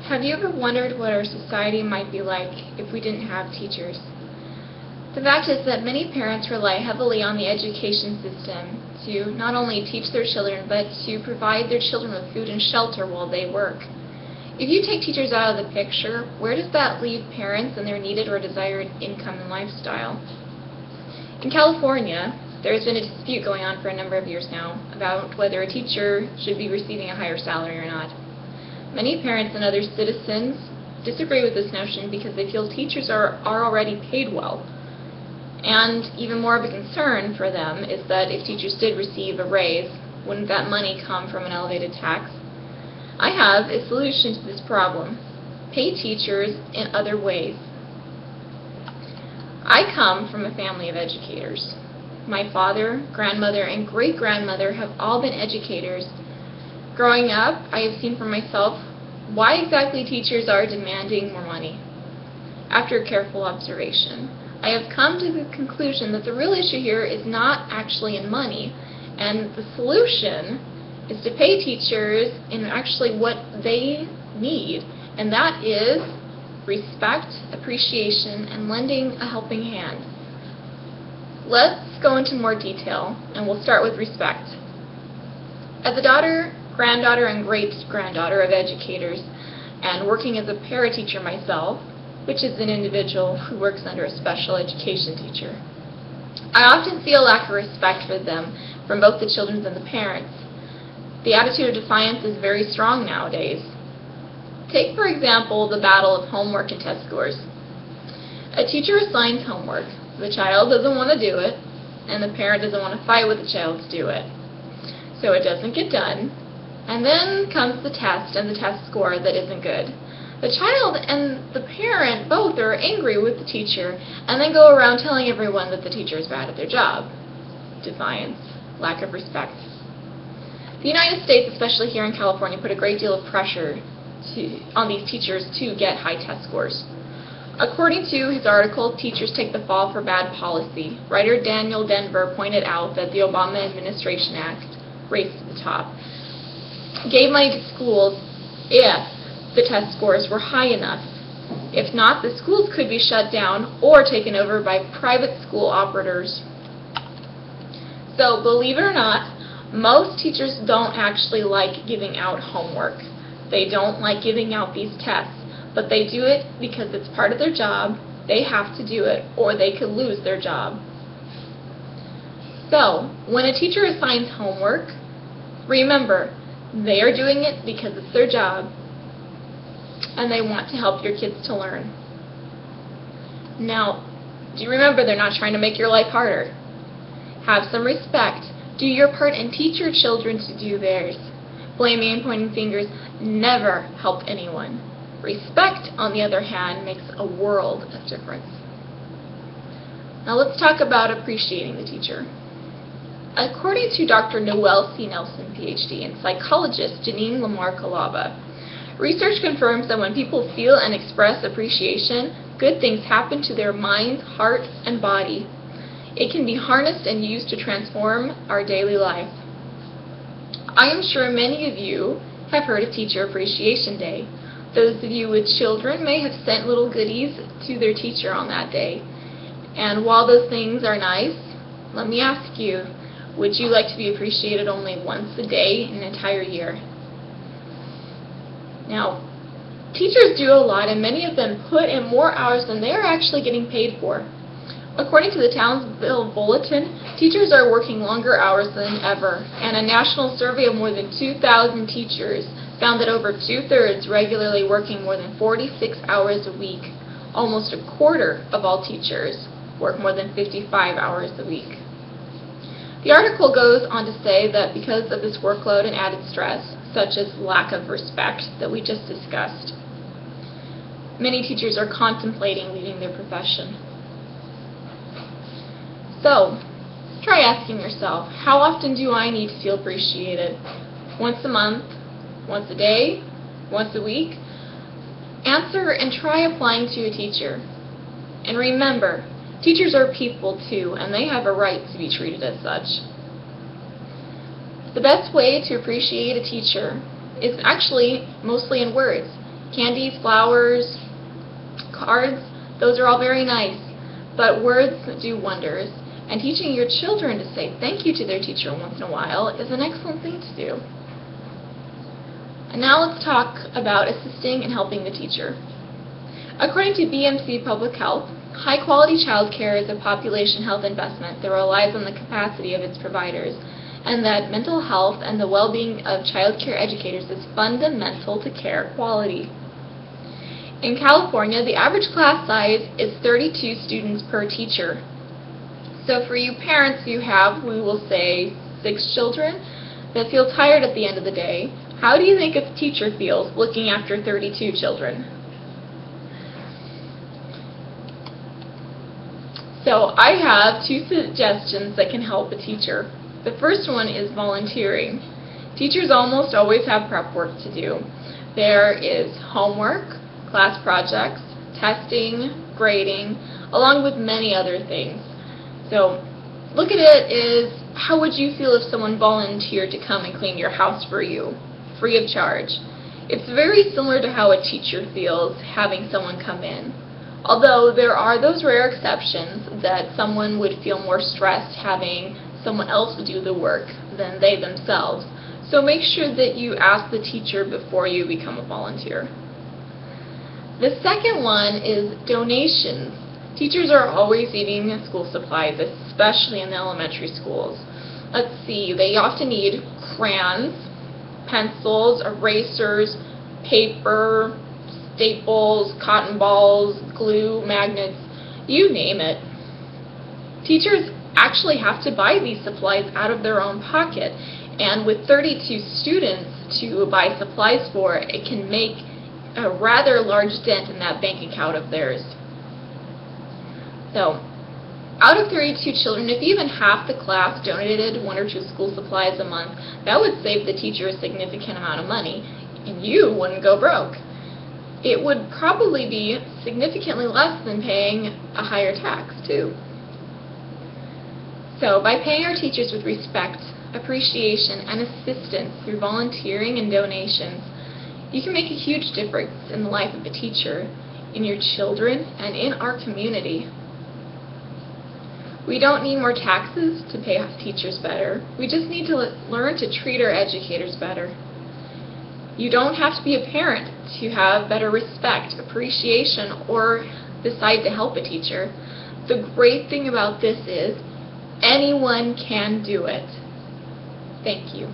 Have you ever wondered what our society might be like if we didn't have teachers? The fact is that many parents rely heavily on the education system to not only teach their children, but to provide their children with food and shelter while they work. If you take teachers out of the picture, where does that leave parents and their needed or desired income and lifestyle? In California, there has been a dispute going on for a number of years now about whether a teacher should be receiving a higher salary or not. Many parents and other citizens disagree with this notion because they feel teachers are already paid well. And even more of a concern for them is that if teachers did receive a raise, wouldn't that money come from an elevated tax? I have a solution to this problem. Pay teachers in other ways. I come from a family of educators. My father, grandmother, and great-grandmother have all been educators. Growing up, I have seen for myself why exactly teachers are demanding more money. After careful observation, I have come to the conclusion that the real issue here is not actually in money, and the solution is to pay teachers in actually what they need, and that is respect, appreciation, and lending a helping hand. Let's go into more detail, and we'll start with respect. As a daughter, granddaughter, and great-granddaughter of educators, and working as a parateacher myself, which is an individual who works under a special education teacher, I often see a lack of respect for them from both the children and the parents. The attitude of defiance is very strong nowadays. Take, for example, the battle of homework and test scores. A teacher assigns homework. The child doesn't want to do it, and the parent doesn't want to fight with the child to do it. So it doesn't get done, and then comes the test and the test score that isn't good. The child and the parent both are angry with the teacher and then go around telling everyone that the teacher is bad at their job. Defiance, lack of respect. The United States, especially here in California, put a great deal of pressure on these teachers to get high test scores. According to his article, Teachers Take the Fall for Bad Policy, writer Daniel Denver pointed out that the Obama Administration Act, Race to the Top, gave money to schools if the test scores were high enough. If not, the schools could be shut down or taken over by private school operators. So, believe it or not, most teachers don't actually like giving out homework. They don't like giving out these tests, but they do it because it's part of their job. They have to do it, or they could lose their job. So, when a teacher assigns homework, remember, they are doing it because it's their job, and they want to help your kids to learn. Now, do you remember they're not trying to make your life harder? Have some respect. Do your part and teach your children to do theirs. Blaming and pointing fingers never help anyone. Respect, on the other hand, makes a world of difference. Now let's talk about appreciating the teacher. According to Dr. Noel C. Nelson, Ph.D., and psychologist Janine Lamar-Calaba, research confirms that when people feel and express appreciation, good things happen to their minds, heart, and body. It can be harnessed and used to transform our daily life. I am sure many of you have heard of Teacher Appreciation Day. Those of you with children may have sent little goodies to their teacher on that day. And while those things are nice, let me ask you, would you like to be appreciated only once a day in an entire year? Now, teachers do a lot, and many of them put in more hours than they are actually getting paid for. According to the Townsville Bulletin, teachers are working longer hours than ever, and a national survey of more than 2,000 teachers found that over two-thirds regularly working more than 46 hours a week. Almost a quarter of all teachers work more than 55 hours a week. The article goes on to say that because of this workload and added stress, such as lack of respect that we just discussed, many teachers are contemplating leaving their profession. So, try asking yourself, how often do I need to feel appreciated? Once a month? Once a day? Once a week? Answer and try applying to a teacher. And remember, teachers are people too, and they have a right to be treated as such. The best way to appreciate a teacher is actually mostly in words. Candies, flowers, cards, those are all very nice, but words do wonders. And teaching your children to say thank you to their teacher once in a while is an excellent thing to do. And now let's talk about assisting and helping the teacher. According to BMC Public Health, high-quality childcare is a population health investment that relies on the capacity of its providers, and that mental health and the well-being of childcare educators is fundamental to care quality. In California, the average class size is 32 students per teacher. So for you parents who have, we will say, 6 children that feel tired at the end of the day, how do you think a teacher feels looking after 32 children? So I have 2 suggestions that can help a teacher. The first one is volunteering. Teachers almost always have prep work to do. There is homework, class projects, testing, grading, along with many other things. So look at it as, how would you feel if someone volunteered to come and clean your house for you, free of charge? It's very similar to how a teacher feels having someone come in. Although there are those rare exceptions that someone would feel more stressed having someone else do the work than they themselves. So make sure that you ask the teacher before you become a volunteer. The second one is donations. Teachers are always needing school supplies, especially in the elementary schools. Let's see, they often need crayons, pencils, erasers, paper, staples, cotton balls, glue, magnets, you name it. Teachers actually have to buy these supplies out of their own pocket, and with 32 students to buy supplies for, it can make a rather large dent in that bank account of theirs. So, out of 32 children, if even half the class donated 1 or 2 school supplies a month, that would save the teacher a significant amount of money, and you wouldn't go broke. It would probably be significantly less than paying a higher tax, too. So, by paying our teachers with respect, appreciation, and assistance through volunteering and donations, you can make a huge difference in the life of a teacher, in your children, and in our community. We don't need more taxes to pay teachers better. We just need to learn to treat our educators better. You don't have to be a parent to have better respect, appreciation, or decide to help a teacher. The great thing about this is anyone can do it. Thank you.